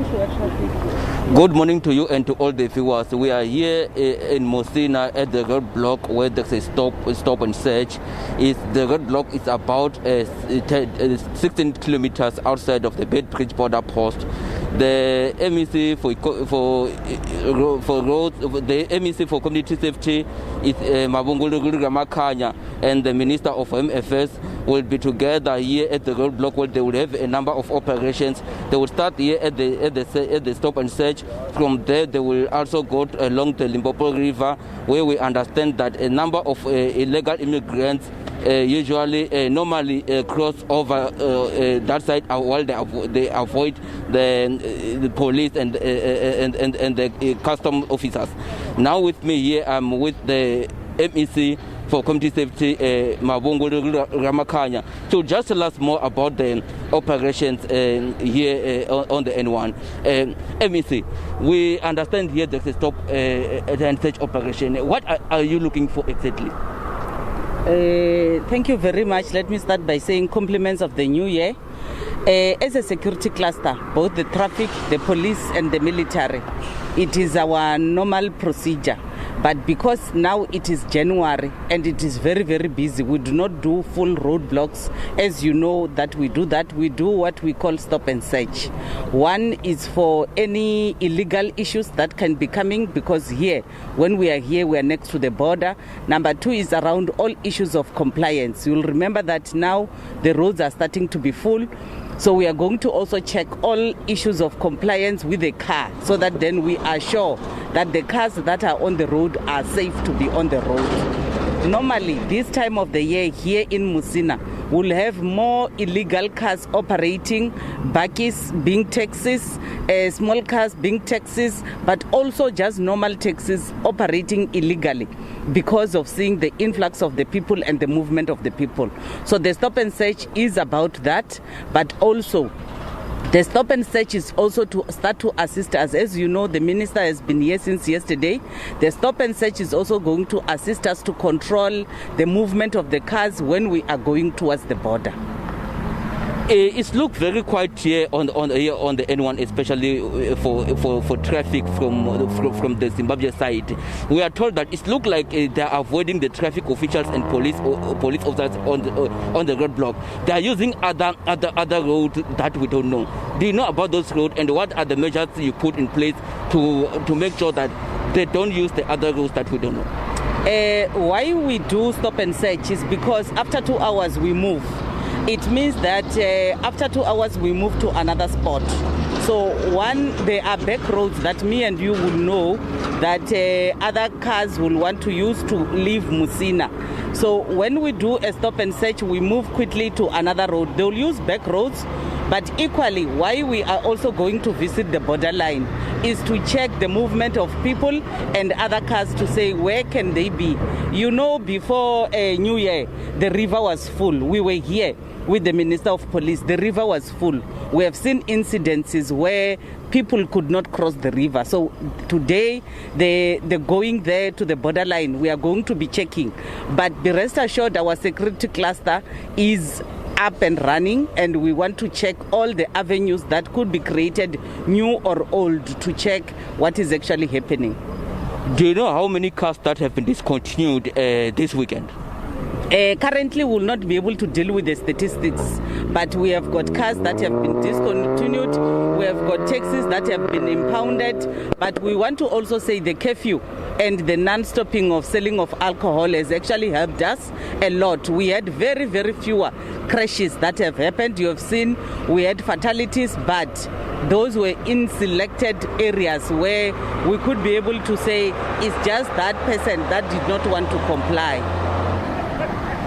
Good morning to you and to all the viewers. We are here in Musina at the roadblock where there's a stop and search. The roadblock is about 16 kilometers outside of the Beitbridge Border Post. The MEC for Community Safety is Makungo, and the Minister of Home Affairs will be together here at the roadblock where they will have a number of operations. They will start here at the stop and search. From there, they will also go along the Limpopo River, where we understand that a number of illegal immigrants normally cross over that side while they avoid the police and the custom officers. Now with me here, I'm with the MEC for Community Safety, Makungo, to just tell us more about the operations here on the N1. MEC, we understand here there's a stop and search operation. What are you looking for exactly? Thank you very much. Let me start by saying compliments of the new year. As a security cluster, both the traffic, the police and the military, it is our normal procedure. But because now it is January and it is very, very busy, we do not do full roadblocks. As you know that we do what we call stop and search. One is for any illegal issues that can be coming, because here, when we are here, we are next to the border. Number two is around all issues of compliance. You'll remember that now the roads are starting to be full. So we are going to also check all issues of compliance with the car, so that then we are sure that the cars that are on the road are safe to be on the road. Normally, this time of the year here in Musina, we'll have more illegal cars operating, bakkies being taxis, small cars being taxis, but also just normal taxis operating illegally because of seeing the influx of the people and the movement of the people. So the stop and search is about that, but also the stop and search is also to start to assist us. As you know, the minister has been here since yesterday. The stop and search is also going to assist us to control the movement of the cars when we are going towards the border. It's looked very quiet here on the N1, especially for traffic from the Zimbabwe side. We are told that it looks like they are avoiding the traffic officials and police officers on the roadblock. They are using other roads that we don't know. Do you know about those roads, and what are the measures you put in place to make sure that they don't use the other roads that we don't know? Why we do stop and search is because after 2 hours we move. It means that after 2 hours we move to another spot. So one, there are back roads that me and you will know that other cars will want to use to leave Musina. So when we do a stop and search, we move quickly to another road. They'll use back roads, but equally, why we are also going to visit the borderline is to check the movement of people and other cars to say where can they be. You know, before New Year, the river was full. We were here with the Minister of Police. The river was full. We have seen incidences where people could not cross the river. So today, the going there to the borderline, we are going to be checking. But be rest assured, our security cluster is up and running, and we want to check all the avenues that could be created, new or old, to check what is actually happening. Do you know how many cars that have been discontinued this weekend? Currently, we will not be able to deal with the statistics, but we have got cars that have been discontinued, we have got taxis that have been impounded, but we want to also say the curfew and the non-stopping of selling of alcohol has actually helped us a lot. We had very, very fewer crashes that have happened. You have seen we had fatalities, but those were in selected areas where we could be able to say it's just that person that did not want to comply.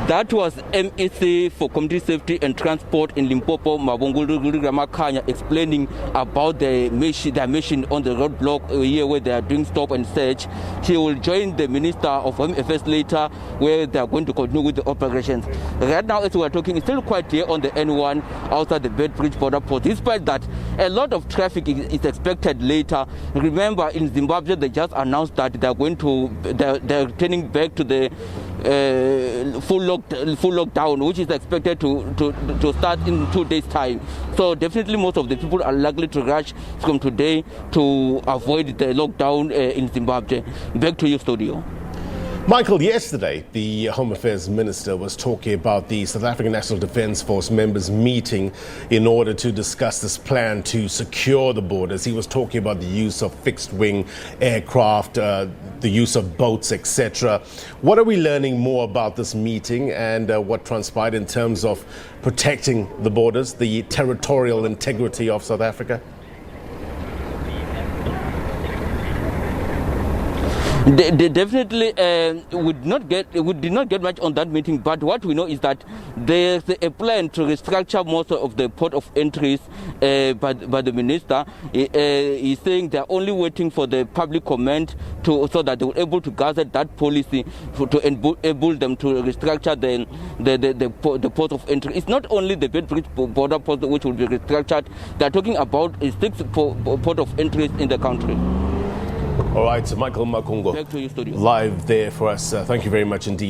That was MEC for Community Safety and Transport in Limpopo, Makungo, explaining about their mission on the roadblock here where they are doing stop and search. She will join the Minister of Home Affairs later, where they are going to continue with the operations. Right now, as we are talking, it's still quite here on the N1 outside the Beitbridge Border Post. Despite that, a lot of traffic is expected later. Remember, in Zimbabwe, they just announced that they're returning back to the full lockdown, which is expected to start in 2 days' time. So definitely most of the people are likely to rush from today to avoid the lockdown in Zimbabwe. Back to you, studio. Michael, yesterday the Home Affairs Minister was talking about the South African National Defence Force members meeting in order to discuss this plan to secure the borders. He was talking about the use of fixed-wing aircraft, the use of boats, etc. What are we learning more about this meeting and what transpired in terms of protecting the borders, the territorial integrity of South Africa? They definitely we did not get much on that meeting, but what we know is that there's a plan to restructure most of the port of entries by the minister. He's saying they're only waiting for the public comment so that they will be able to gazette that policy to enable them to restructure the port of entry. It's not only the Beitbridge Border Post which will be restructured. They're talking about 6 port of entries in the country. All right, so Michael Makungo, back to you, studio. Live there for us. Thank you very much indeed.